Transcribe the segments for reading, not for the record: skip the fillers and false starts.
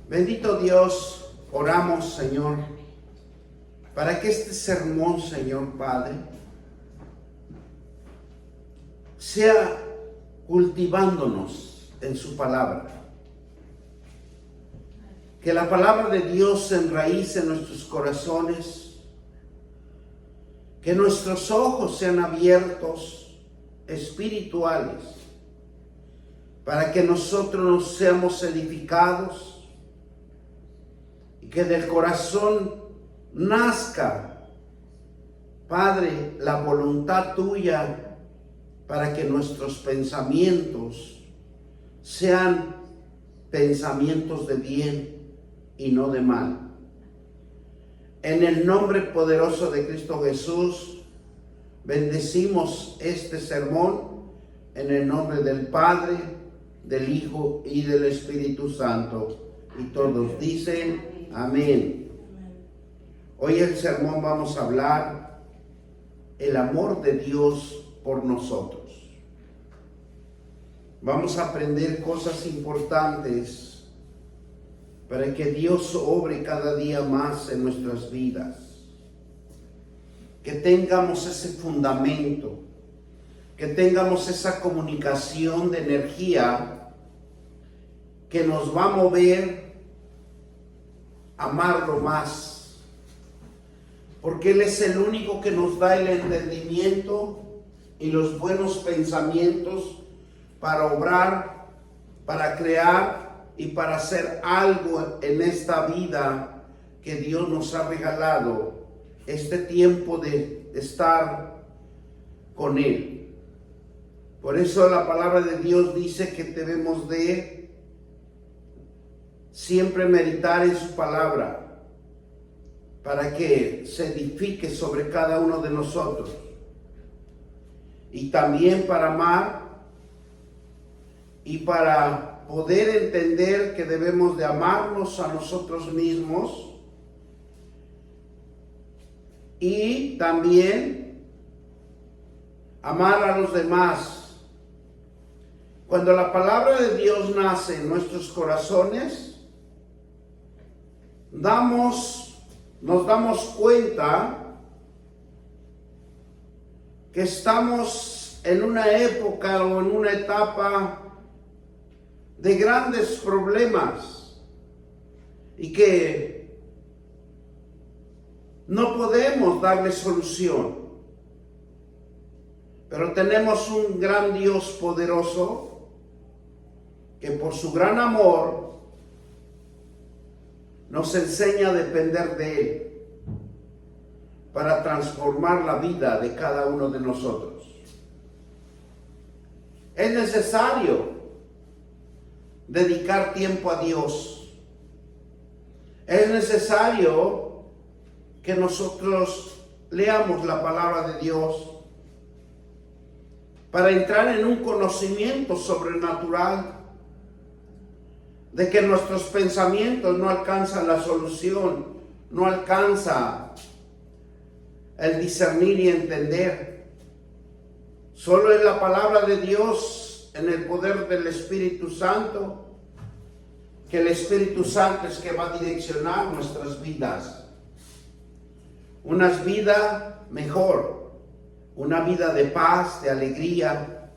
Bendito Dios, oramos, Señor, para que este sermón, Señor Padre, sea cultivándonos en su palabra. Que la palabra de Dios se enraíce en nuestros corazones, que nuestros ojos sean abiertos, espirituales, para que nosotros seamos edificados y que del corazón nazca, Padre, la voluntad tuya para que nuestros pensamientos sean pensamientos de bien y no de mal. En el nombre poderoso de Cristo Jesús, bendecimos este sermón en el nombre del Padre, del Hijo y del Espíritu Santo. Y todos dicen amén. Hoy el sermón vamos a hablar el amor de Dios por nosotros. Vamos a aprender cosas importantes para que Dios obre cada día más en nuestras vidas. Que tengamos ese fundamento, que tengamos esa comunicación de energía que nos va a mover a amarlo más. Porque Él es el único que nos da el entendimiento y los buenos pensamientos para obrar, para crear y para hacer algo en esta vida que Dios nos ha regalado, este tiempo de estar con Él. Por eso la palabra de Dios dice que debemos de siempre meditar en su palabra para que se edifique sobre cada uno de nosotros, y también para amar y para poder entender que debemos de amarnos a nosotros mismos y también amar a los demás. Cuando la palabra de Dios nace en nuestros corazones, nos damos cuenta que estamos en una época o en una etapa de grandes problemas y que no podemos darle solución, pero tenemos un gran Dios poderoso que por su gran amor nos enseña a depender de Él para transformar la vida de cada uno de nosotros. Es necesario dedicar tiempo a Dios. Es necesario que nosotros leamos la palabra de Dios para entrar en un conocimiento sobrenatural de que nuestros pensamientos no alcanzan la solución, no alcanza el discernir y entender. Solo es la palabra de Dios, en el poder del Espíritu Santo, que el Espíritu Santo es que va a direccionar nuestras vidas. Una vida mejor, una vida de paz, de alegría,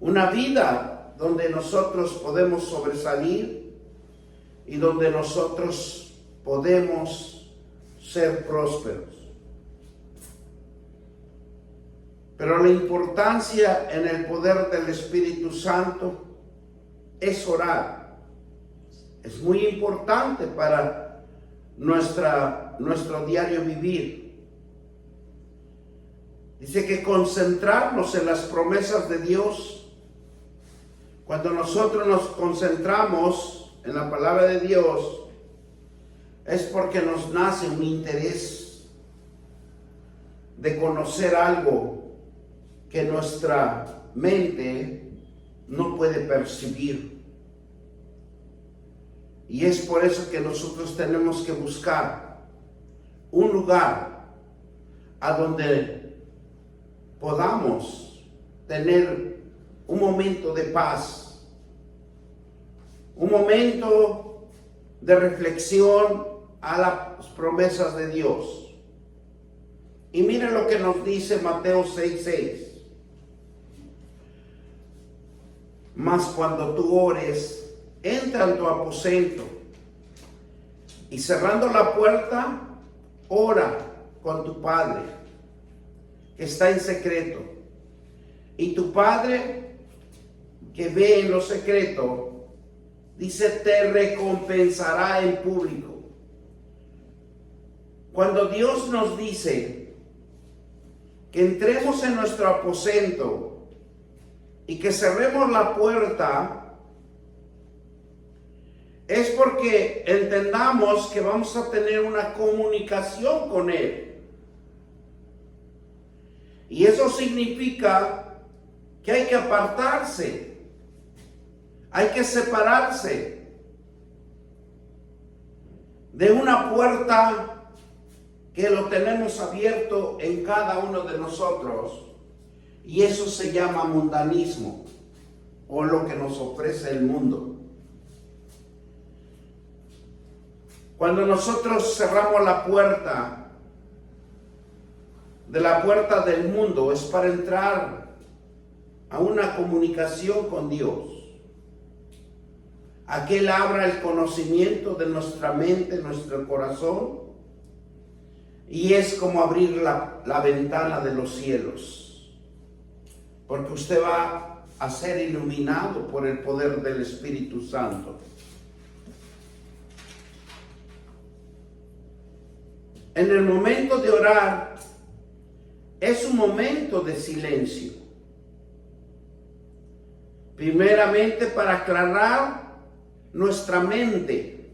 una vida donde nosotros podemos sobresalir y donde nosotros podemos ser prósperos. Pero la importancia en el poder del Espíritu Santo es orar. Es muy importante para nuestro diario vivir. Dice que concentrarnos en las promesas de Dios. Cuando nosotros nos concentramos en la palabra de Dios, es porque nos nace un interés de conocer algo que nuestra mente no puede percibir. Y es por eso que nosotros tenemos que buscar un lugar a donde podamos tener un momento de paz, un momento de reflexión a las promesas de Dios. Y miren lo que nos dice Mateo 6:6. Mas cuando tú ores, entra en tu aposento y cerrando la puerta, ora con tu Padre que está en secreto. Y tu Padre que ve en lo secreto, dice, te recompensará en público. Cuando Dios nos dice que entremos en nuestro aposento y que cerremos la puerta, es porque entendamos que vamos a tener una comunicación con Él. Y eso significa que hay que apartarse, hay que separarse de una puerta que lo tenemos abierto en cada uno de nosotros. Y eso se llama mundanismo, o lo que nos ofrece el mundo. Cuando nosotros cerramos la puerta de la puerta del mundo, es para entrar a una comunicación con Dios, a que Él abra el conocimiento de nuestra mente, nuestro corazón, y es como abrir la ventana de los cielos. Porque usted va a ser iluminado por el poder del Espíritu Santo. En el momento de orar, es un momento de silencio. Primeramente para aclarar nuestra mente.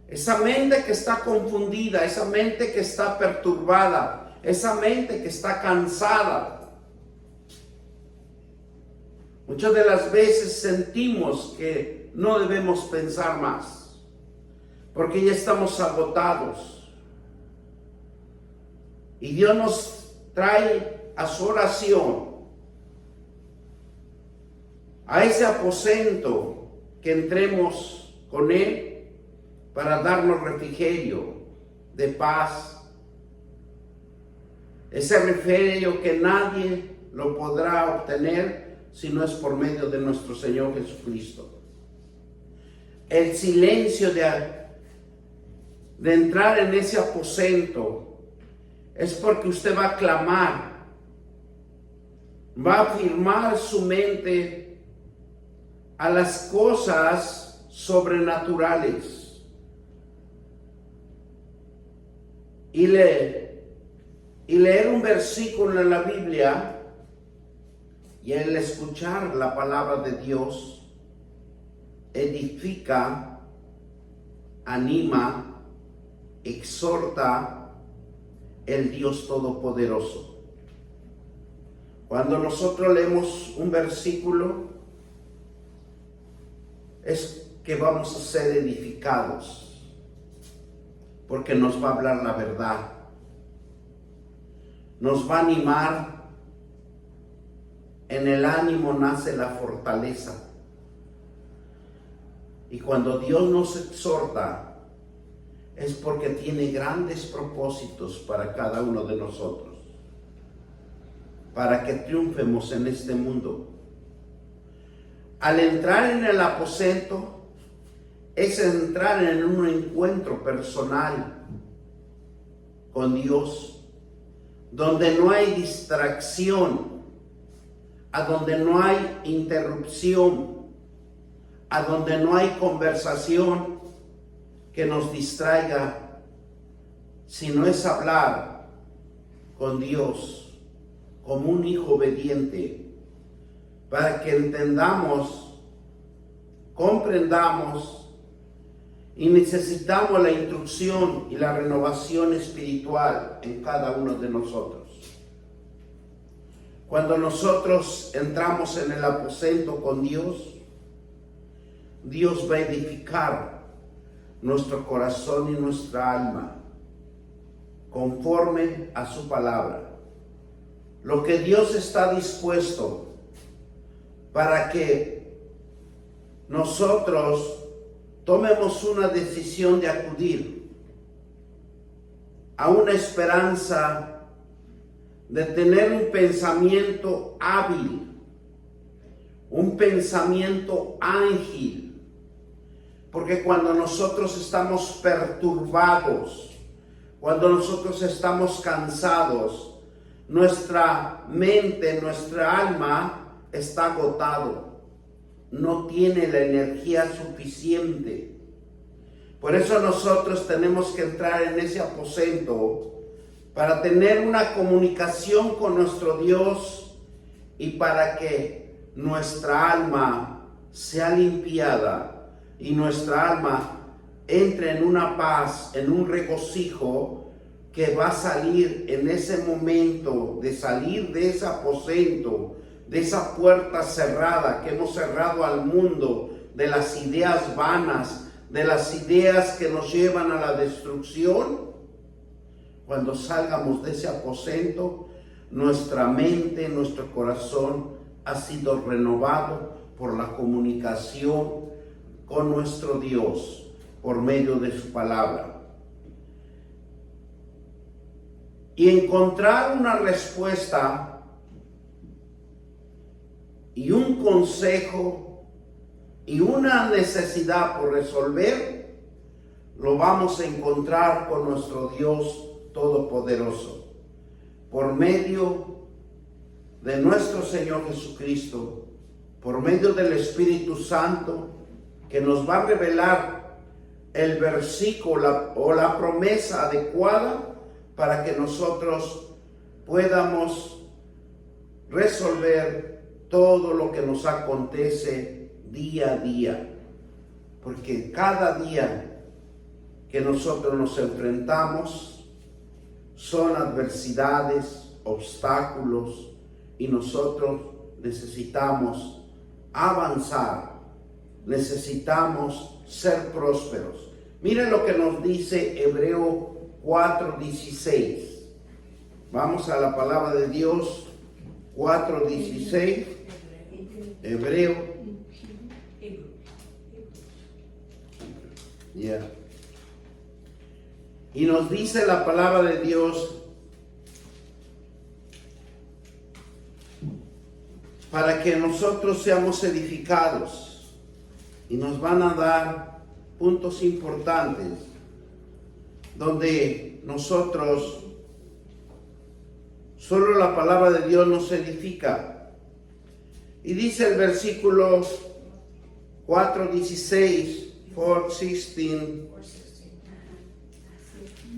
Esa mente que está confundida, esa mente que está perturbada, esa mente que está cansada. Muchas de las veces sentimos que no debemos pensar más, porque ya estamos agotados. Y Dios nos trae a su oración, a ese aposento, que entremos con Él para darnos refrigerio de paz. Ese refrigerio que nadie lo podrá obtener si no es por medio de nuestro Señor Jesucristo. El silencio de entrar en ese aposento es porque usted va a clamar, va a afirmar su mente a las cosas sobrenaturales y leer un versículo en la Biblia, y el escuchar la palabra de Dios edifica, anima, exhorta el Dios Todopoderoso. Cuando nosotros leemos un versículo, es que vamos a ser edificados, porque nos va a hablar la verdad. Nos va a animar. En el ánimo nace la fortaleza. Y cuando Dios nos exhorta, es porque tiene grandes propósitos para cada uno de nosotros, para que triunfemos en este mundo. Al entrar en el aposento, es entrar en un encuentro personal con Dios, donde no hay distracción, a donde no hay interrupción, a donde no hay conversación que nos distraiga, sino es hablar con Dios como un hijo obediente, para que entendamos, comprendamos y necesitamos la instrucción y la renovación espiritual en cada uno de nosotros. Cuando nosotros entramos en el aposento con Dios, Dios va a edificar nuestro corazón y nuestra alma conforme a su palabra. Lo que Dios está dispuesto para que nosotros tomemos una decisión de acudir a una esperanza de tener un pensamiento hábil, un pensamiento ágil, porque cuando nosotros estamos perturbados, cuando nosotros estamos cansados, nuestra mente, nuestra alma está agotado, no tiene la energía suficiente. Por eso nosotros tenemos que entrar en ese aposento para tener una comunicación con nuestro Dios y para que nuestra alma sea limpiada y nuestra alma entre en una paz, en un regocijo que va a salir en ese momento de salir de ese aposento, de esa puerta cerrada que hemos cerrado al mundo, de las ideas vanas, de las ideas que nos llevan a la destrucción. Cuando salgamos de ese aposento, nuestra mente, nuestro corazón ha sido renovado por la comunicación con nuestro Dios por medio de su palabra. Y encontrar una respuesta y un consejo y una necesidad por resolver, lo vamos a encontrar con nuestro Dios Todopoderoso, por medio de nuestro Señor Jesucristo, por medio del Espíritu Santo, que nos va a revelar el versículo o la promesa adecuada para que nosotros podamos resolver todo lo que nos acontece día a día. Porque cada día que nosotros nos enfrentamos son adversidades, obstáculos, y nosotros necesitamos avanzar, necesitamos ser prósperos. Miren lo que nos dice Hebreo 4:16. Vamos a la palabra de Dios, 4:16, Hebreo. Y nos dice la palabra de Dios, para que nosotros seamos edificados, y nos van a dar puntos importantes donde nosotros, solo la palabra de Dios nos edifica. Y dice el versículo 4:16, 4:16,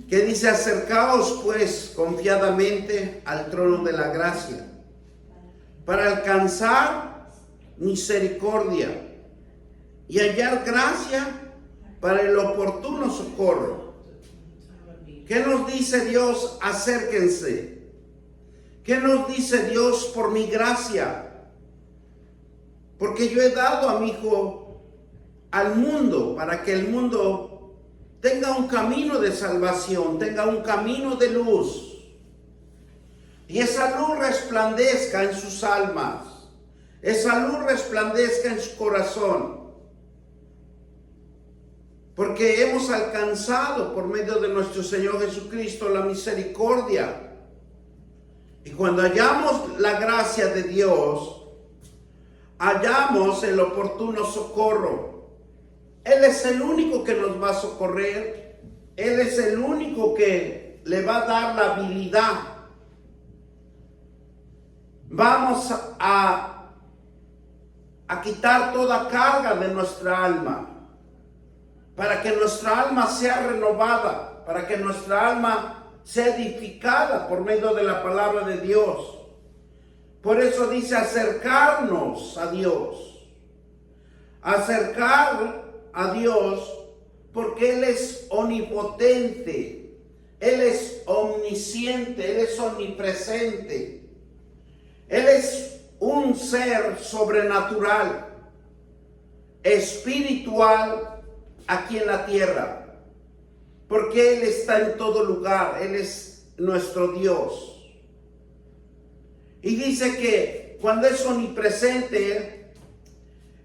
que dice: acercaos pues confiadamente al trono de la gracia, para alcanzar misericordia y hallar gracia para el oportuno socorro. ¿Qué nos dice Dios? Acérquense. ¿Qué nos dice Dios? Por mi gracia. Porque yo he dado a mi Hijo al mundo, para que el mundo tenga un camino de salvación, tenga un camino de luz. Y esa luz resplandezca en sus almas, esa luz resplandezca en su corazón. Porque hemos alcanzado por medio de nuestro Señor Jesucristo la misericordia. Y cuando hallamos la gracia de Dios, hallamos el oportuno socorro. Él es el único que nos va a socorrer. Él es el único que le va a dar la habilidad. Vamos a quitar toda carga de nuestra alma, para que nuestra alma sea renovada, para que nuestra alma sea edificada por medio de la palabra de Dios. Por eso dice acercarnos a Dios. Acercar a Dios, porque Él es omnipotente, Él es omnisciente, Él es omnipresente. Él es un ser sobrenatural, espiritual aquí en la tierra, porque Él está en todo lugar. Él es nuestro Dios. Y dice que cuando es omnipresente,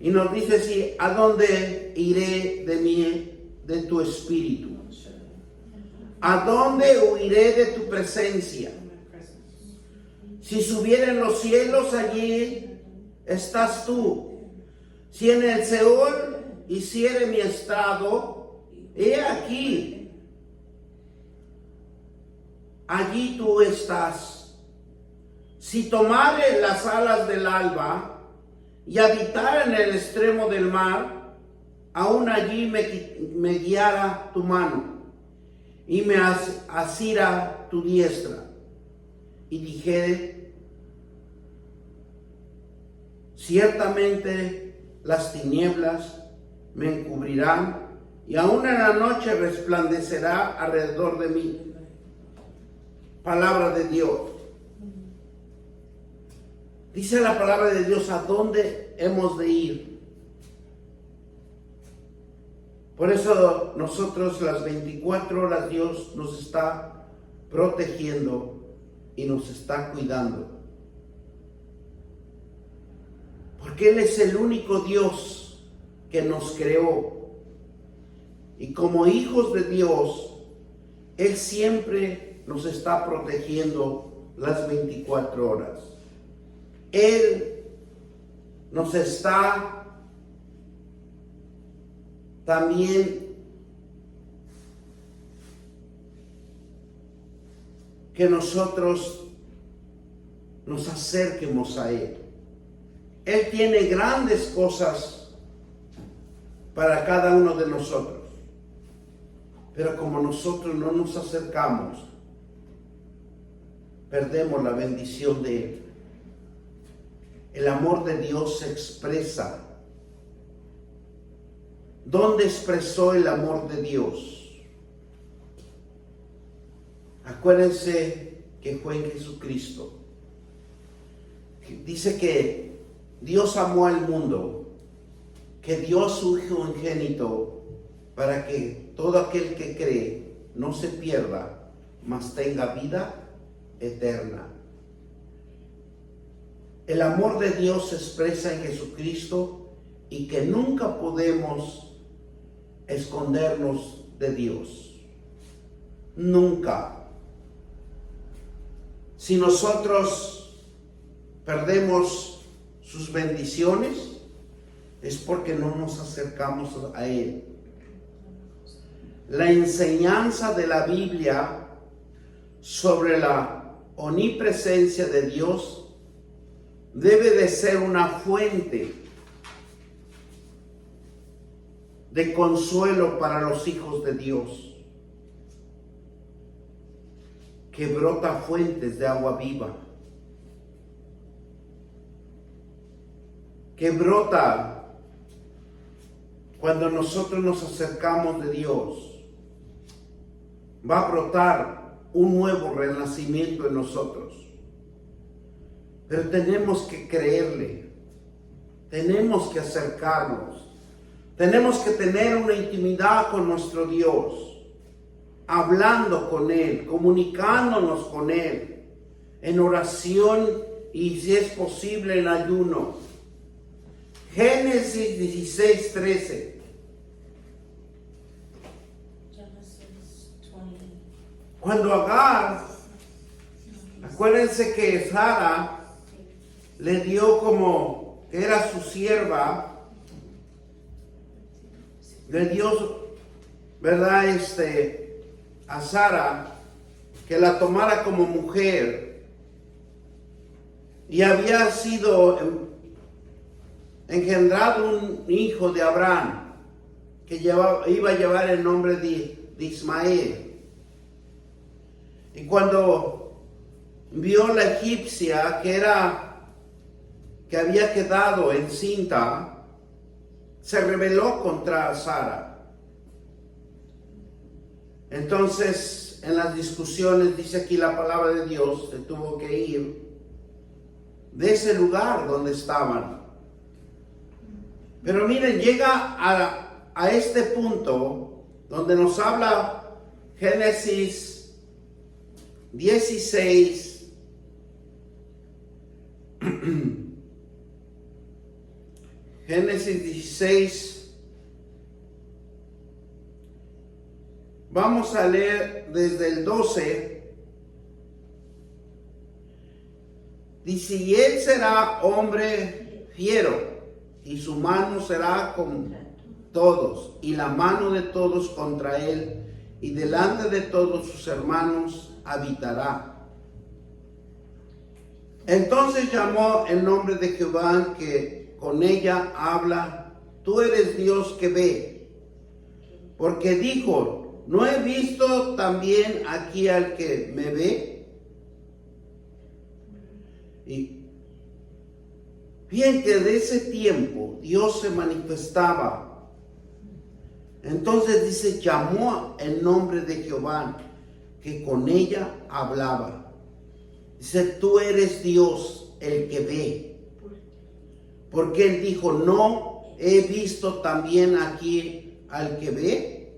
Y nos dice así, ¿a dónde iré de tu espíritu? ¿A dónde huiré de tu presencia? Si subiera en los cielos, allí estás tú. Si en el Seol hiciere mi estado, he aquí, allí tú estás. Si tomare las alas del alba y habitara en el extremo del mar, aún allí me guiara tu mano y me asira tu diestra. Y dijere, ciertamente las tinieblas me encubrirán y aún en la noche resplandecerá alrededor de mí. Palabra de Dios. Dice la palabra de Dios a dónde hemos de ir. Por eso nosotros las 24 horas Dios nos está protegiendo y nos está cuidando. Porque Él es el único Dios que nos creó. Y como hijos de Dios, Él siempre nos está protegiendo las 24 horas. Él nos está también que nosotros nos acerquemos a Él. Él tiene grandes cosas para cada uno de nosotros. Pero como nosotros no nos acercamos, perdemos la bendición de Él. El amor de Dios se expresa. ¿Dónde expresó el amor de Dios? Acuérdense que fue en Jesucristo. Dice que Dios amó al mundo, que dio a su Hijo unigénito para que todo aquel que cree no se pierda, mas tenga vida eterna. El amor de Dios se expresa en Jesucristo y que nunca podemos escondernos de Dios. Nunca. Si nosotros perdemos sus bendiciones, es porque no nos acercamos a Él. La enseñanza de la Biblia sobre la omnipresencia de Dios debe de ser una fuente de consuelo para los hijos de Dios, que brota fuentes de agua viva, que brota cuando nosotros nos acercamos de Dios. Va a brotar un nuevo renacimiento en nosotros. Pero tenemos que creerle, tenemos que acercarnos, tenemos que tener una intimidad con nuestro Dios, hablando con Él, comunicándonos con Él, en oración y si es posible en ayuno. Génesis 16:13. Cuando Agar, acuérdense que Sara le dio como que era su sierva, le dio, ¿verdad? A Sara, que la tomara como mujer, y había sido engendrado un hijo de Abraham, que iba a llevar el nombre de Ismael. Y cuando vio la egipcia que había quedado encinta, se rebeló contra Sara. Entonces, en las discusiones, dice aquí la palabra de Dios, se tuvo que ir de ese lugar donde estaban. Pero miren, llega a este punto donde nos habla Génesis 16, Génesis 16. Vamos a leer desde el 12. Dice, y él será hombre fiero, y su mano será con todos, y la mano de todos contra él, y delante de todos sus hermanos habitará. Entonces llamó el nombre de Jehová que con ella habla, tú eres Dios que ve. Porque dijo, ¿no he visto también aquí al que me ve? Y bien que de ese tiempo Dios se manifestaba. Entonces dice, llamó el nombre de Jehová que con ella hablaba. Dice, tú eres Dios el que ve. Porque él dijo, no he visto también aquí al que ve.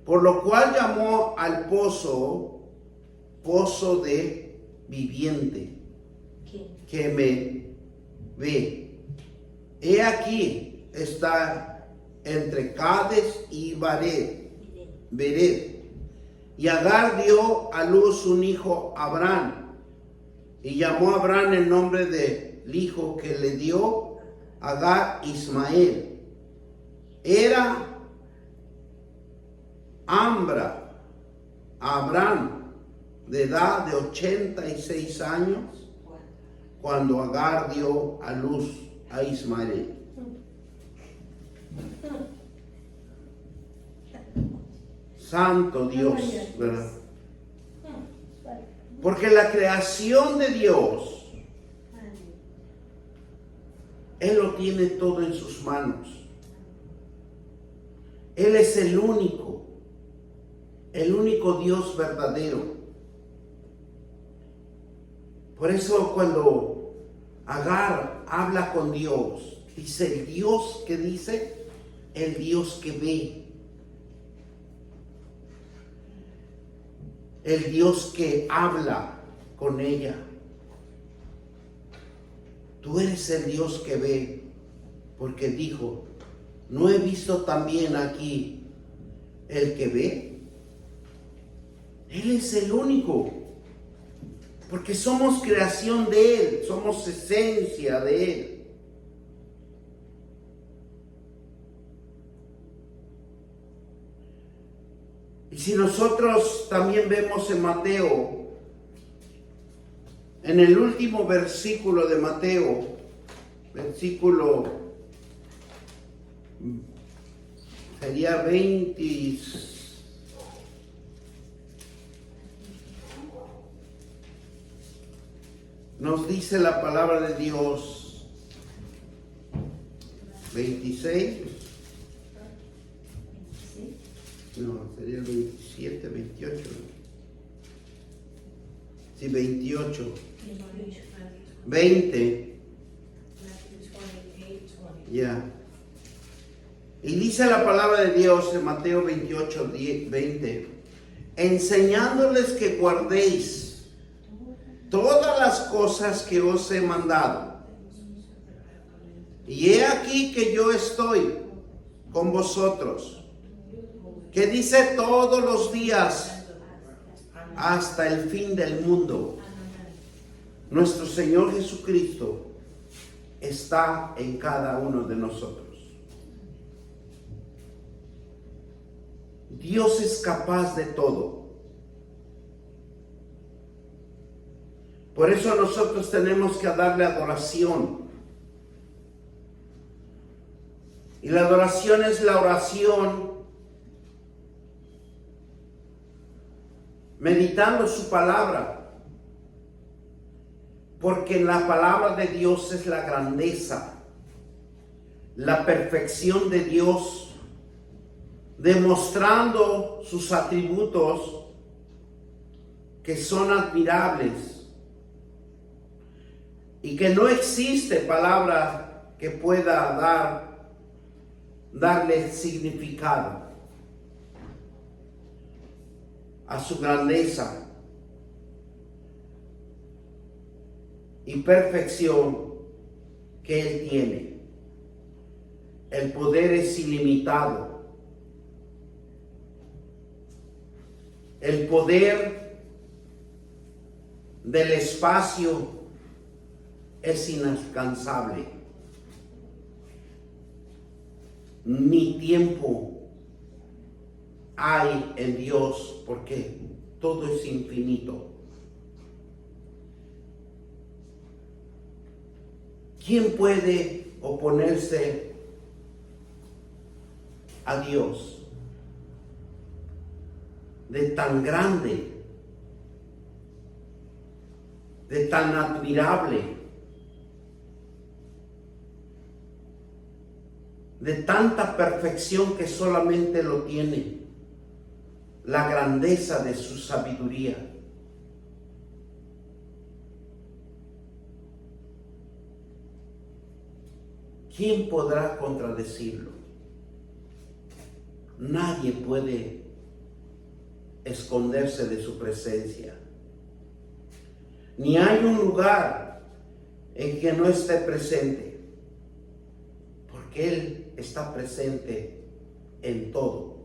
Por lo cual llamó al pozo, pozo de viviente, que me ve. He aquí está entre Cades y Bered. Y Agar dio a luz un hijo Abraham. Y llamó a Abraham el nombre del hijo que le dio Agar Ismael. Era Abraham de edad de 86 años cuando Agar dio a luz a Ismael. Santo Dios, ¿verdad? Porque la creación de Dios, Él lo tiene todo en sus manos. Él es el único Dios verdadero. Por eso cuando Agar habla con Dios, dice el Dios que dice, el Dios que ve. El Dios que habla con ella. Tú eres el Dios que ve, porque dijo, ¿no he visto también aquí el que ve? Él es el único, porque somos creación de Él, somos esencia de Él. Y si nosotros también vemos en Mateo, en el último versículo de Mateo, versículo sería 20, nos dice la palabra de Dios, 26. No, sería el 27, 28. Sí, 28. 20. Ya. Y dice la palabra de Dios en Mateo 28, 20. Enseñándoles que guardéis todas las cosas que os he mandado. Y he aquí que yo estoy con vosotros. Que dice todos los días hasta el fin del mundo. Nuestro Señor Jesucristo está en cada uno de nosotros. Dios es capaz de todo. Por eso nosotros tenemos que darle adoración. Y la adoración es la oración meditando su palabra, porque en la palabra de Dios es la grandeza, la perfección de Dios, demostrando sus atributos que son admirables y que no existe palabra que pueda darle significado a su grandeza y perfección que Él tiene. El poder es ilimitado. El poder del espacio es inalcanzable. Ni tiempo hay en Dios, porque todo es infinito. ¿Quién puede oponerse a Dios? De tan grande, de tan admirable, de tanta perfección que solamente lo tiene, la grandeza de su sabiduría. ¿Quién podrá contradecirlo? Nadie puede esconderse de su presencia. Ni hay un lugar en que no esté presente, porque Él está presente en todo.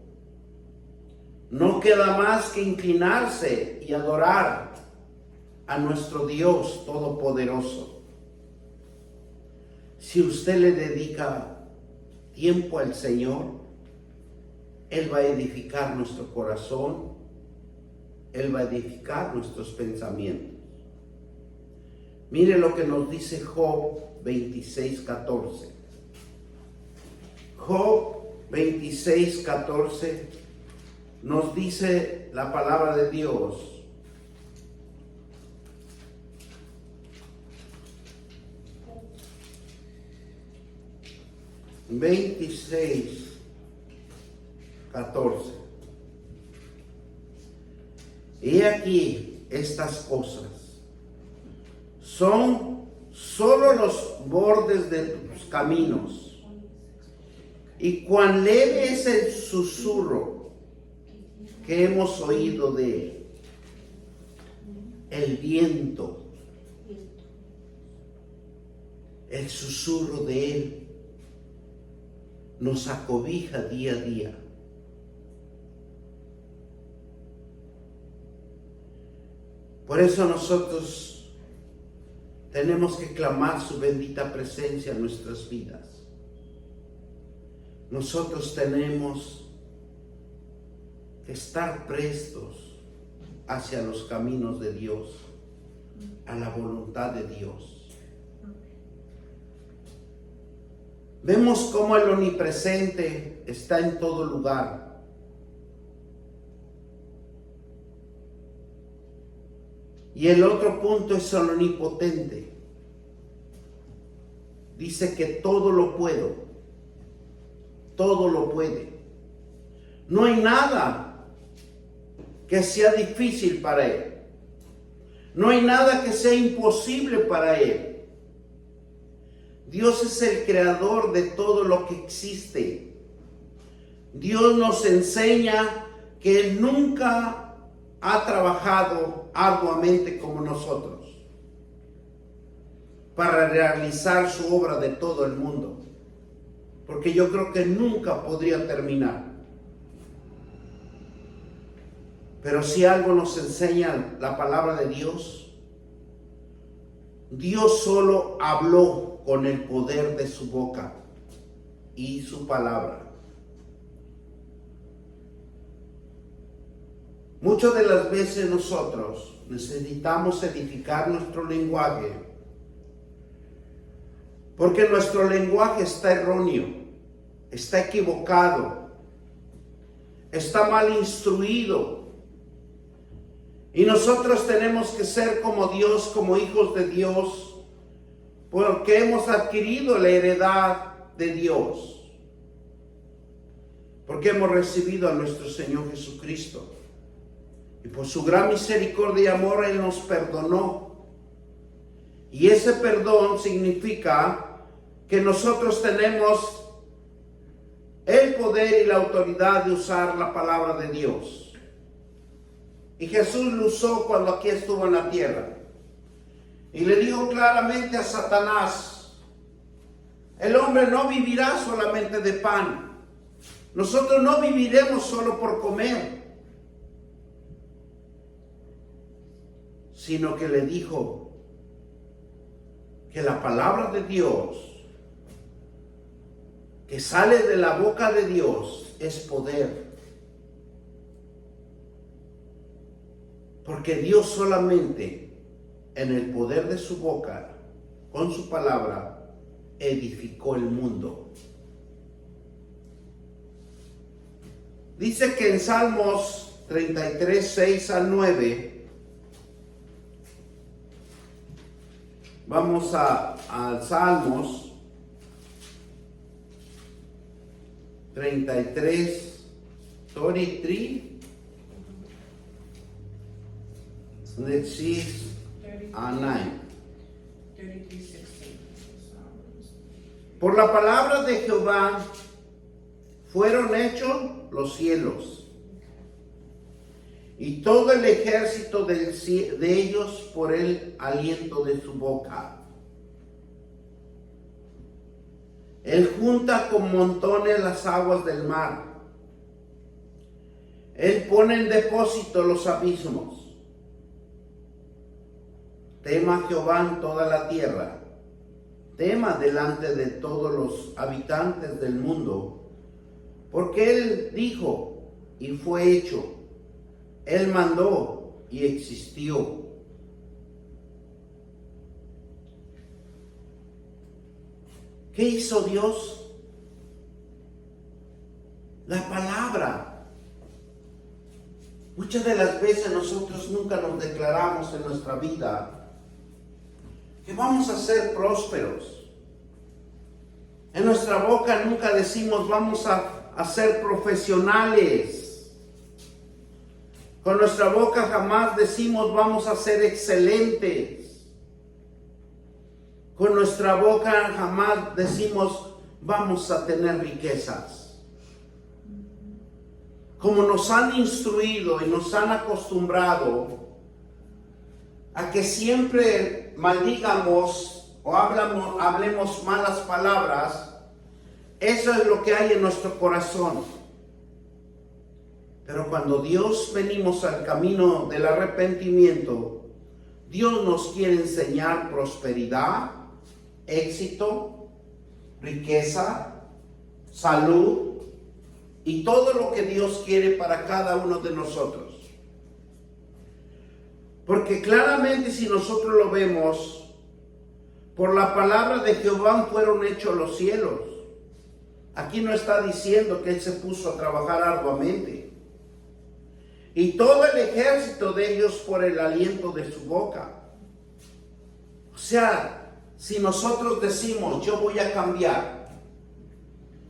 No queda más que inclinarse y adorar a nuestro Dios Todopoderoso. Si usted le dedica tiempo al Señor, Él va a edificar nuestro corazón, Él va a edificar nuestros pensamientos. Mire lo que nos dice Job 26:14. Job 26:14 nos dice la palabra de Dios: 26:14. He aquí estas cosas son solo los bordes de tus caminos, y cuán leve es el susurro que hemos oído de él. El viento, el susurro de él nos acobija día a día. Por eso nosotros tenemos que clamar su bendita presencia en nuestras vidas. Nosotros tenemos que estar prestos hacia los caminos de Dios, a la voluntad de Dios. Vemos cómo el omnipresente está en todo lugar. Y el otro punto es el omnipotente. Dice que todo lo puedo, todo lo puede. No hay nada que sea difícil para Él. No hay nada que sea imposible para Él. Dios es el creador de todo lo que existe. Dios nos enseña que Él nunca ha trabajado arduamente como nosotros para realizar su obra de todo el mundo, porque yo creo que nunca podría terminar. Pero si algo nos enseña la palabra de Dios, Dios solo habló con el poder de su boca y su palabra. Muchas de las veces nosotros necesitamos edificar nuestro lenguaje, porque nuestro lenguaje está erróneo, está equivocado, está mal instruido. Y nosotros tenemos que ser como Dios, como hijos de Dios, porque hemos adquirido la heredad de Dios, porque hemos recibido a nuestro Señor Jesucristo. Y por su gran misericordia y amor Él nos perdonó. Y ese perdón significa que nosotros tenemos el poder y la autoridad de usar la palabra de Dios. Y Jesús lo usó cuando aquí estuvo en la tierra. Y le dijo claramente a Satanás: El hombre no vivirá solamente de pan. Nosotros no viviremos solo por comer, sino que le dijo que la palabra de Dios que sale de la boca de Dios es poder. Porque Dios solamente en el poder de su boca, con su palabra, edificó el mundo. Dice que en Salmos 33, 6 al 9, vamos a Salmos 33, 33, let's see, 9. Por la palabra de Jehová fueron hechos los cielos, y todo el ejército de ellos por el aliento de su boca. Él junta con montones las aguas del mar. Él pone en depósito los abismos. Tema Jehová en toda la tierra. Tema delante de todos los habitantes del mundo. Porque Él dijo y fue hecho. Él mandó y existió. ¿Qué hizo Dios? La palabra. Muchas de las veces nosotros nunca nos declaramos en nuestra vida que vamos a ser prósperos. En nuestra boca nunca decimos vamos a ser profesionales. Con nuestra boca jamás decimos vamos a ser excelentes. Con nuestra boca jamás decimos vamos a tener riquezas. Como nos han instruido y nos han acostumbrado a que siempre maldigamos o hablemos malas palabras, eso es lo que hay en nuestro corazón. Pero cuando Dios venimos al camino del arrepentimiento, Dios nos quiere enseñar prosperidad, éxito, riqueza, salud y todo lo que Dios quiere para cada uno de nosotros. Porque claramente si nosotros lo vemos, por la palabra de Jehová fueron hechos los cielos. Aquí no está diciendo que Él se puso a trabajar arduamente. Y todo el ejército de ellos por el aliento de su boca. O sea, si nosotros decimos, yo voy a cambiar,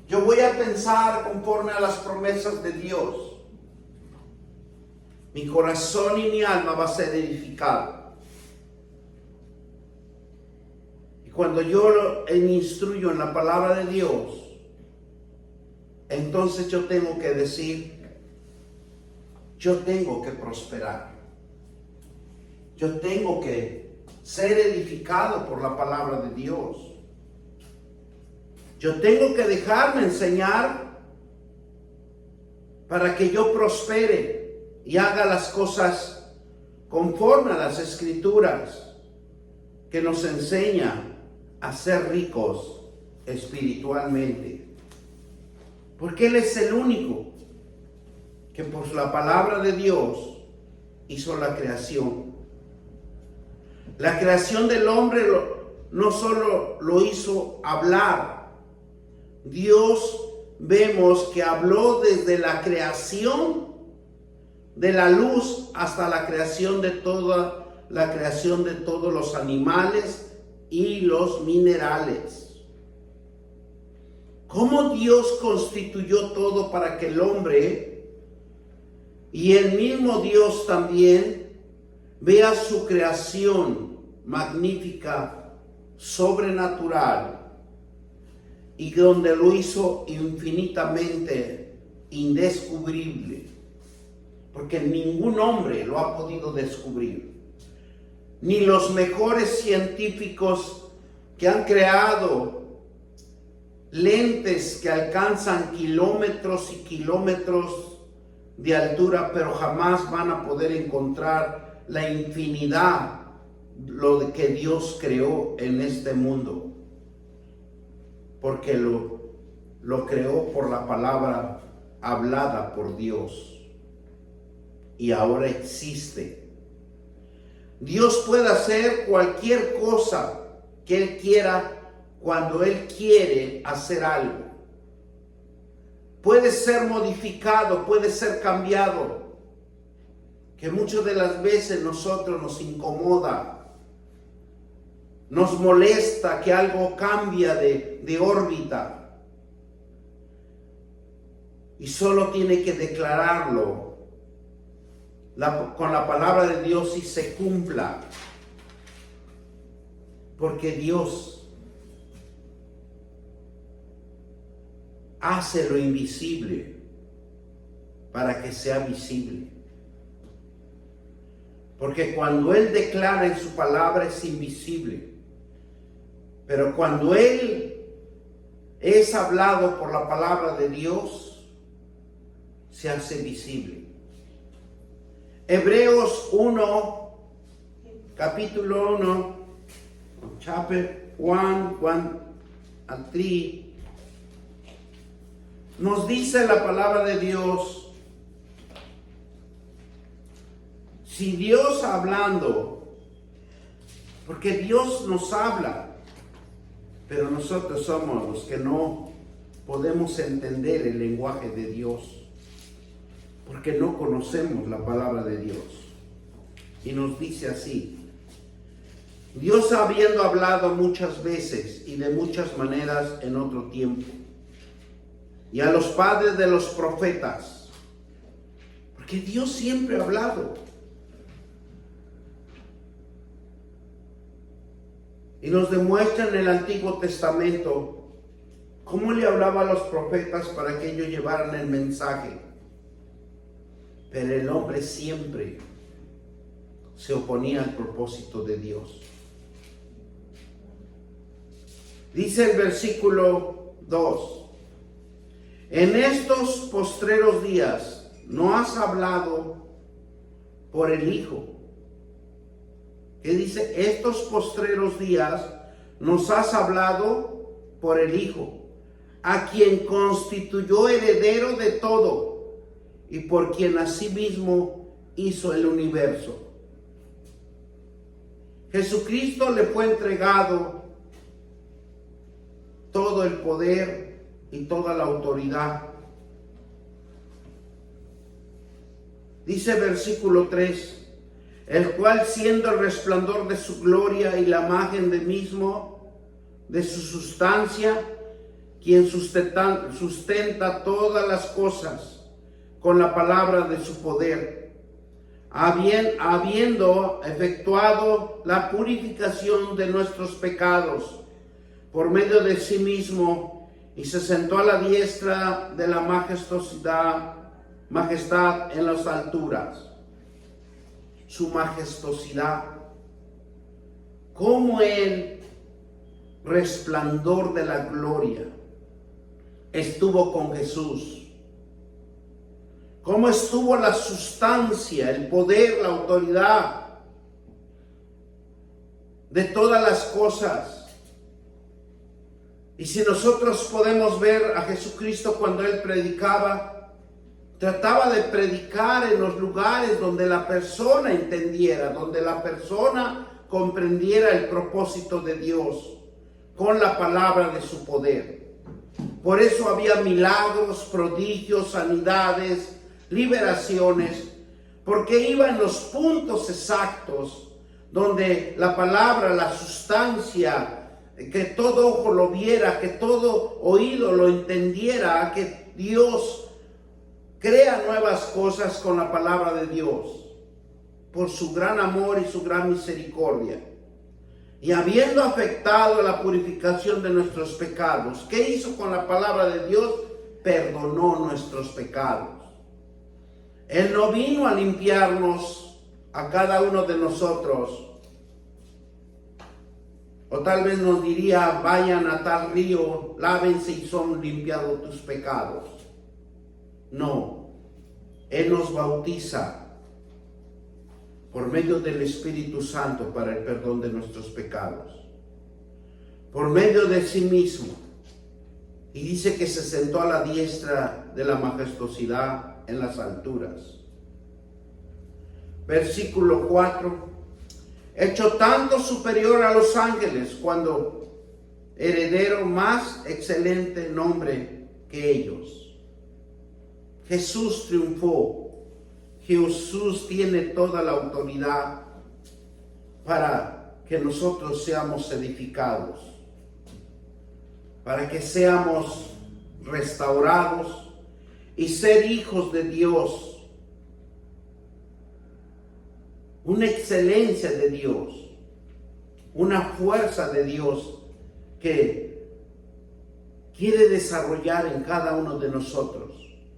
yo voy a pensar conforme a las promesas de Dios, mi corazón y mi alma va a ser edificado. Y cuando yo me instruyo en la palabra de Dios, entonces yo tengo que decir, yo tengo que prosperar. Yo tengo que ser edificado por la palabra de Dios. Yo tengo que dejarme enseñar para que yo prospere y haga las cosas conforme a las escrituras que nos enseñan a ser ricos espiritualmente. Porque Él es el único que por la palabra de Dios hizo la creación. La creación del hombre no solo lo hizo hablar. Dios vemos que habló desde la creación de la luz hasta la creación de todos los animales y los minerales. ¿Cómo Dios constituyó todo para que el hombre y el mismo Dios también vea su creación magnífica, sobrenatural, y donde lo hizo infinitamente indescubrible? Porque ningún hombre lo ha podido descubrir. Ni los mejores científicos que han creado lentes que alcanzan kilómetros y kilómetros de altura, pero jamás van a poder encontrar la infinidad, lo que Dios creó en este mundo, porque lo creó por la palabra hablada por Dios y ahora existe. Dios puede hacer cualquier cosa que Él quiera cuando Él quiere hacer algo. Puede ser modificado, puede ser cambiado, que muchas de las veces nosotros nos incomoda, nos molesta que algo cambia de órbita, y solo tiene que declararlo con la palabra de Dios y se cumpla, porque Dios hace lo invisible para que sea visible. Porque cuando Él declara en su palabra es invisible, pero cuando Él es hablado por la palabra de Dios, se hace visible. Hebreos 1, capítulo 1, chapter 1 al 3, nos dice la palabra de Dios, si Dios hablando, porque Dios nos habla, pero nosotros somos los que no podemos entender el lenguaje de Dios, porque no conocemos la palabra de Dios. Y nos dice así: Dios habiendo hablado muchas veces y de muchas maneras en otro tiempo, y a los padres de los profetas, porque Dios siempre ha hablado. Y nos demuestra en el Antiguo Testamento cómo le hablaba a los profetas para que ellos llevaran el mensaje. Pero el hombre siempre se oponía al propósito de Dios. Dice el versículo 2: en estos postreros días no has hablado por el Hijo. ¿Qué dice? Estos postreros días nos has hablado por el Hijo, a quien constituyó heredero de todo y por quien asimismo hizo el universo. Jesucristo le fue entregado todo el poder y toda la autoridad. Dice versículo 3: el cual, siendo el resplandor de su gloria y la imagen de su sustancia, quien sustenta todas las cosas con la palabra de su poder, habiendo efectuado la purificación de nuestros pecados por medio de sí mismo, y se sentó a la diestra de la majestad en las alturas. Su majestuosidad, como el resplandor de la gloria estuvo con Jesús, cómo estuvo la sustancia, el poder, la autoridad de todas las cosas. Y si nosotros podemos ver a Jesucristo cuando Él predicaba, trataba de predicar en los lugares donde la persona entendiera, donde la persona comprendiera el propósito de Dios con la palabra de su poder. Por eso había milagros, prodigios, sanidades, liberaciones, porque iba en los puntos exactos donde la palabra, la sustancia, que todo ojo lo viera, que todo oído lo entendiera, que Dios crea nuevas cosas con la palabra de Dios, por su gran amor y su gran misericordia. Y habiendo afectado la purificación de nuestros pecados, ¿qué hizo con la palabra de Dios? Perdonó nuestros pecados. Él no vino a limpiarnos a cada uno de nosotros O tal vez nos diría, vayan a tal río, lávense y son limpiados tus pecados. No, Él nos bautiza por medio del Espíritu Santo para el perdón de nuestros pecados. Por medio de sí mismo. Y dice que se sentó a la diestra de la majestuosidad en las alturas. Versículo 4. Hecho tanto superior a los ángeles, cuando heredero más excelente nombre que ellos. Jesús triunfó. Jesús tiene toda la autoridad para que nosotros seamos edificados, para que seamos restaurados y ser hijos de Dios. Una excelencia de Dios, una fuerza de Dios que quiere desarrollar en cada uno de nosotros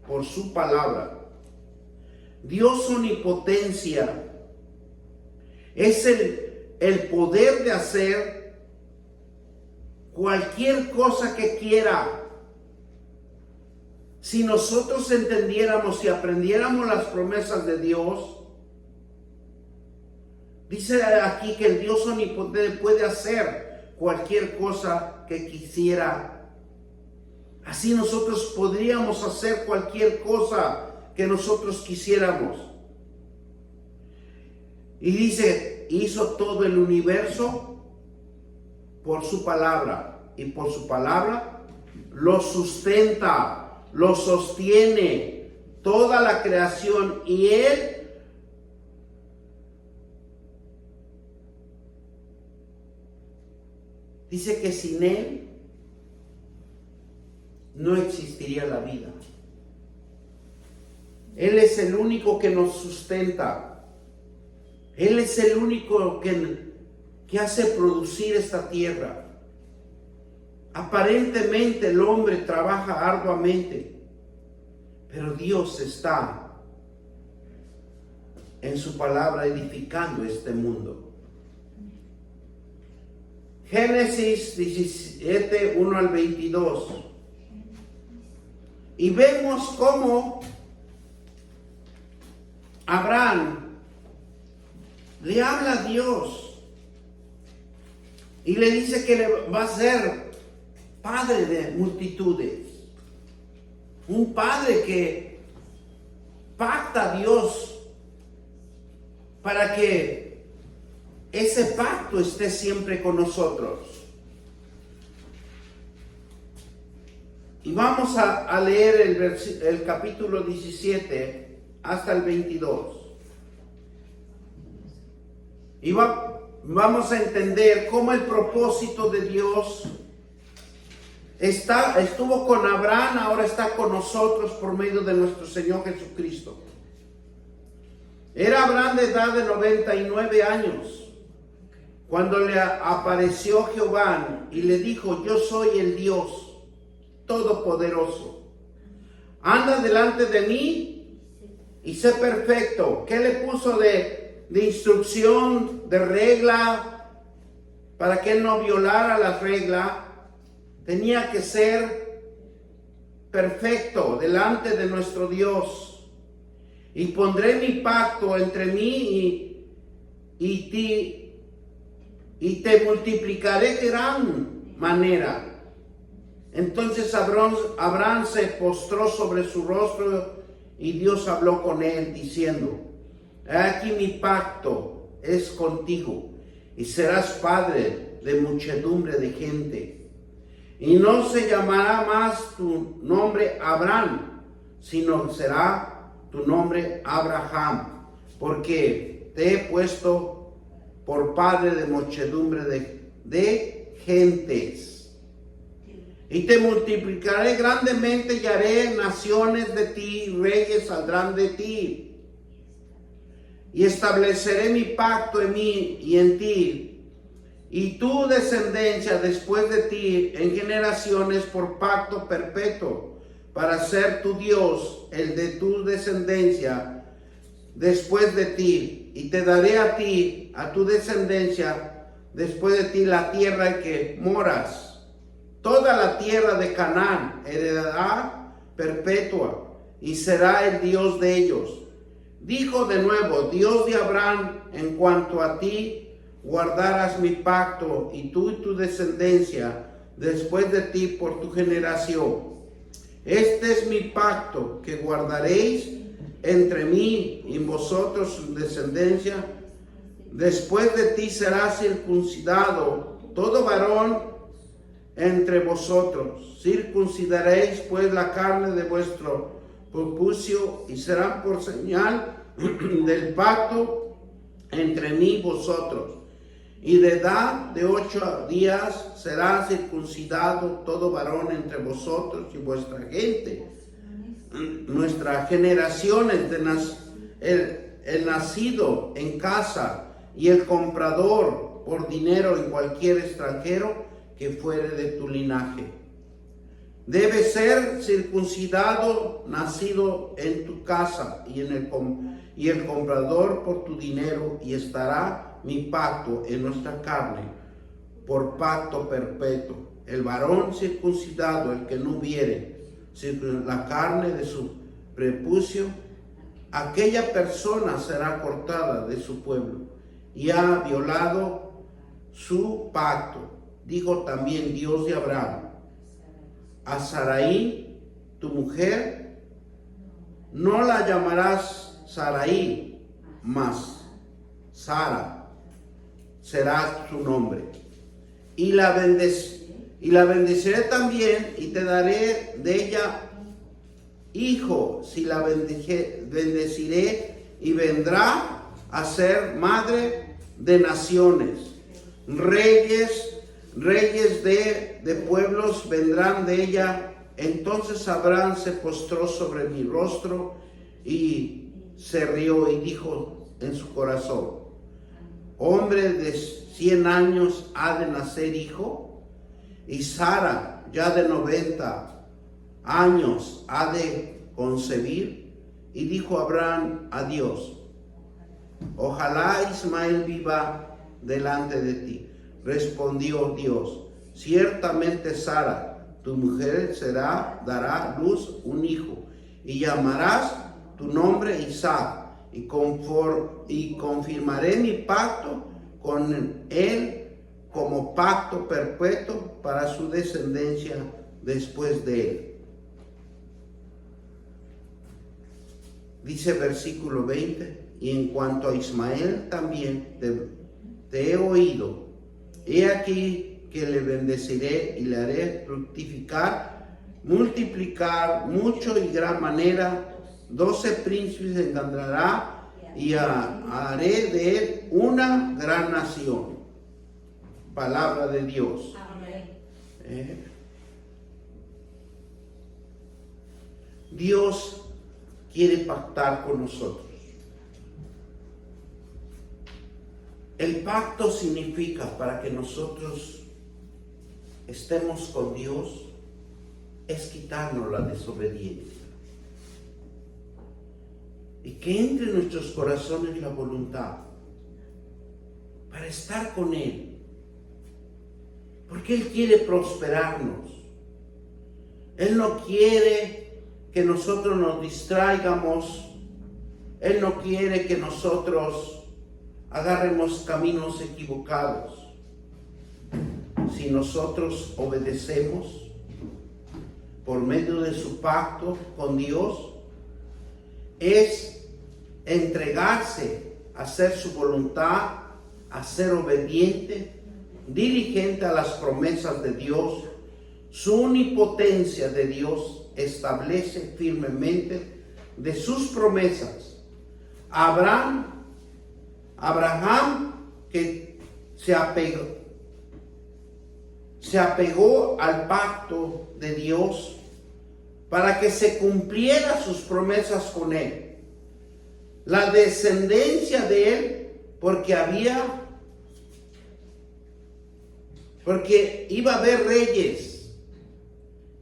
por su palabra. Dios omnipotencia es el poder de hacer cualquier cosa que quiera. Si nosotros entendiéramos y aprendiéramos las promesas de Dios, dice aquí que el Dios omnipotente puede hacer cualquier cosa que quisiera. Así nosotros podríamos hacer cualquier cosa que nosotros quisiéramos. Y dice, hizo todo el universo por su palabra. Y por su palabra lo sustenta, lo sostiene toda la creación. Y Él dice que sin Él no existiría la vida. Él es el único que nos sustenta. Él es el único que hace producir esta tierra. Aparentemente el hombre trabaja arduamente, pero Dios está en su palabra edificando este mundo. Génesis 17, 1 al 22. Y vemos cómo Abraham le habla a Dios y le dice que le va a ser padre de multitudes. Un padre que pacta a Dios para que ese pacto esté siempre con nosotros. Y vamos a leer el capítulo 17 hasta el 22. Y vamos a entender cómo el propósito de Dios estuvo con Abraham, ahora está con nosotros por medio de nuestro Señor Jesucristo. Era Abraham de edad de 99 años cuando le apareció Jehová y le dijo: yo soy el Dios Todopoderoso. Anda delante de mí y sé perfecto. ¿Qué le puso de instrucción, de regla, para que él no violara la regla? Tenía que ser perfecto delante de nuestro Dios. Y pondré mi pacto entre mí y ti, y te multiplicaré de gran manera. Entonces Abraham se postró sobre su rostro y Dios habló con él diciendo: he aquí mi pacto es contigo y serás padre de muchedumbre de gente. Y no se llamará más tu nombre Abraham, sino será tu nombre Abraham, porque te he puesto por padre de muchedumbre de gentes. Y te multiplicaré grandemente y haré naciones de ti, y reyes saldrán de ti. Y estableceré mi pacto en mí y en ti, y tu descendencia después de ti en generaciones por pacto perpetuo, para ser tu Dios, el de tu descendencia después de ti. Y te daré a ti, a tu descendencia, después de ti la tierra en que moras, toda la tierra de Canaán, heredará perpetua, y será el Dios de ellos. Dijo de nuevo, Dios de Abraham, en cuanto a ti, guardarás mi pacto, y tú y tu descendencia después de ti por tu generación. Este es mi pacto que guardaréis entre mí y vosotros, su descendencia. Después de ti será circuncidado todo varón entre vosotros. Circuncidaréis pues la carne de vuestro prepucio, y serán por señal del pacto entre mí y vosotros. Y de edad de 8 días será circuncidado todo varón entre vosotros y vuestra gente. Nuestras generaciones, el nacido en casa y el comprador por dinero en cualquier extranjero que fuere de tu linaje. Debe ser circuncidado, nacido en tu casa y el comprador por tu dinero, y estará mi pacto en nuestra carne por pacto perpetuo. El varón circuncidado, el que no hubiere la carne de su prepucio, aquella persona será cortada de su pueblo y ha violado su pacto. Dijo también Dios de Abraham a Sarai, tu mujer, no la llamarás Sarai, mas Sara será su nombre. Y la bendeciré también, y te daré de ella hijo, si la bendeciré, y vendrá a ser madre de naciones. Reyes de pueblos vendrán de ella. Entonces Abraham se postró sobre mi rostro y se rió, y dijo en su corazón, hombre de 100 años ha de nacer hijo, y Sara ya de 90 años ha de concebir. Y dijo Abraham a Dios, ojalá Ismael viva delante de ti. Respondió Dios, ciertamente Sara, tu mujer, dará luz un hijo, y llamarás tu nombre Isaac, y confirmaré mi pacto con él como pacto perpetuo para su descendencia después de él. Dice versículo 20, y en cuanto a Ismael también te he oído. He aquí que le bendeciré y le haré fructificar, multiplicar mucho y gran manera. 12 príncipes engendrará, y haré de él una gran nación. Palabra de Dios. Amén. Dios quiere pactar con nosotros. El pacto significa, para que nosotros estemos con Dios, es quitarnos la desobediencia. Y que entre en nuestros corazones la voluntad para estar con Él. Porque Él quiere prosperarnos. Él no quiere que nosotros nos distraigamos. Él no quiere que nosotros agarremos caminos equivocados. Si nosotros obedecemos por medio de su pacto con Dios, es entregarse a hacer su voluntad, a ser obediente, diligente a las promesas de Dios. Su omnipotencia de Dios establece firmemente de sus promesas. Abraham que se apegó al pacto de Dios para que se cumpliera sus promesas con él. La descendencia de él, porque iba a haber reyes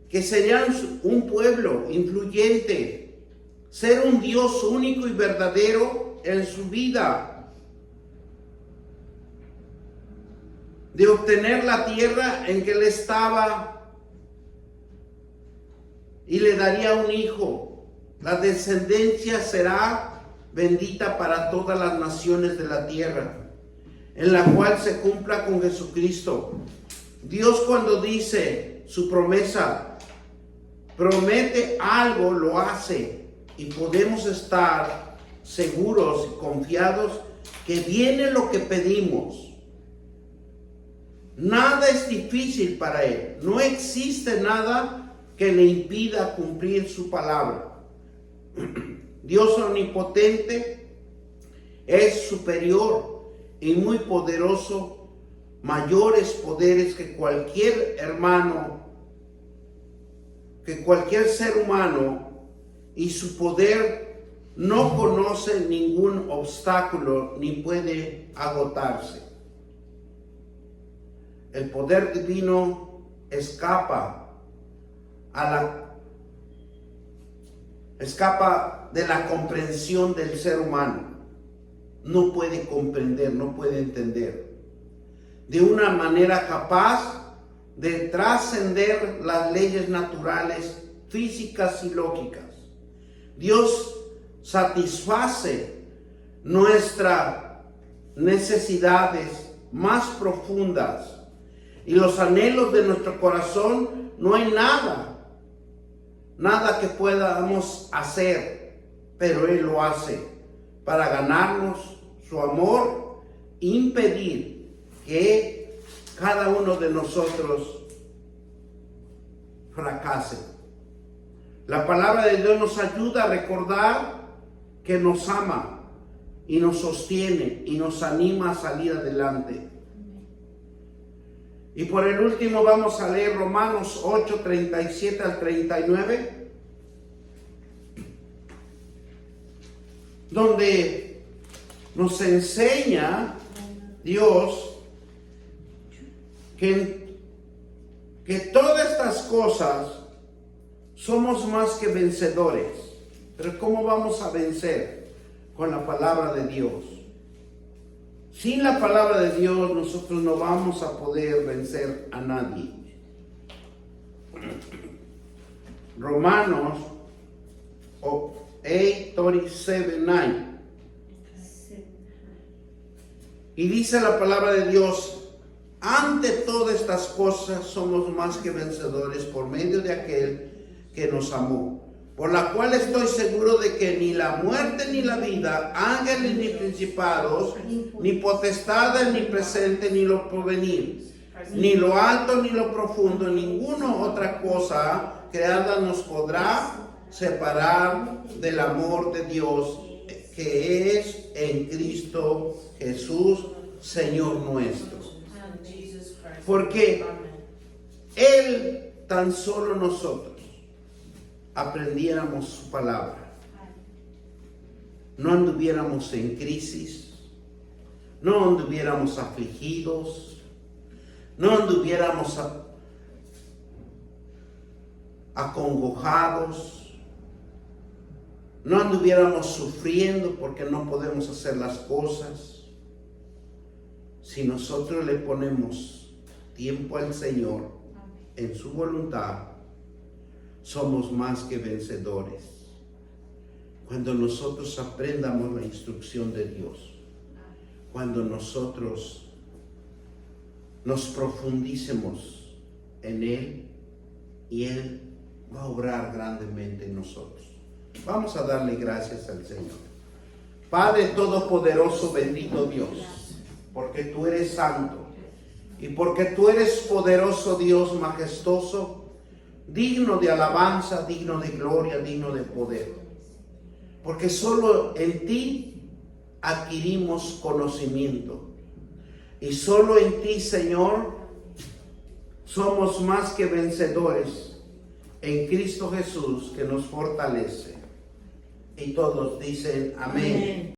que serían un pueblo influyente, ser un Dios único y verdadero en su vida. de obtener la tierra en que él estaba y le daría un hijo. La descendencia será bendita para todas las naciones de la tierra, en la cual se cumpla con Jesucristo. Dios, cuando dice su promesa, promete algo, lo hace, y podemos estar seguros y confiados que viene lo que pedimos. Nada es difícil para Él. No existe nada que le impida cumplir su palabra. Dios omnipotente es superior y muy poderoso, mayores poderes que cualquier hermano, que cualquier ser humano, y su poder no conoce ningún obstáculo ni puede agotarse. El poder divino escapa de la comprensión del ser humano. No puede comprender, no puede entender. De una manera capaz de trascender las leyes naturales, físicas y lógicas. Dios satisface nuestras necesidades más profundas y los anhelos de nuestro corazón. No hay nada que podamos hacer, pero Él lo hace para ganarnos su amor e impedir que cada uno de nosotros fracase. La palabra de Dios nos ayuda a recordar que nos ama y nos sostiene y nos anima a salir adelante. Y por el último vamos a leer Romanos 8, 37 al 39, donde nos enseña Dios que todas estas cosas somos más que vencedores. Pero ¿cómo vamos a vencer? Con la palabra de Dios. Sin la palabra de Dios nosotros no vamos a poder vencer a nadie. Romanos 8:37-9. Y dice la palabra de Dios: ante todas estas cosas somos más que vencedores por medio de aquel que nos amó, por la cual estoy seguro de que ni la muerte ni la vida, ángeles ni principados, ni potestades, ni presente, ni lo porvenir, ni lo alto ni lo profundo, ninguna otra cosa creada nos podrá separar del amor de Dios que es en Cristo Jesús, Señor nuestro. Porque Él, tan solo nosotros, aprendiéramos su palabra, no anduviéramos en crisis, no anduviéramos afligidos, no anduviéramos acongojados, no anduviéramos sufriendo porque no podemos hacer las cosas. Si nosotros le ponemos tiempo al Señor en su voluntad, somos más que vencedores. Cuando nosotros aprendamos la instrucción de Dios, cuando nosotros nos profundicemos en Él, y Él va a obrar grandemente en nosotros. Vamos a darle gracias al Señor. Padre Todopoderoso, bendito Dios, porque tú eres santo y porque tú eres poderoso Dios, majestuoso, digno de alabanza, digno de gloria, digno de poder. Porque solo en ti adquirimos conocimiento. Y solo en ti, Señor, somos más que vencedores en Cristo Jesús, que nos fortalece. Y todos dicen amén.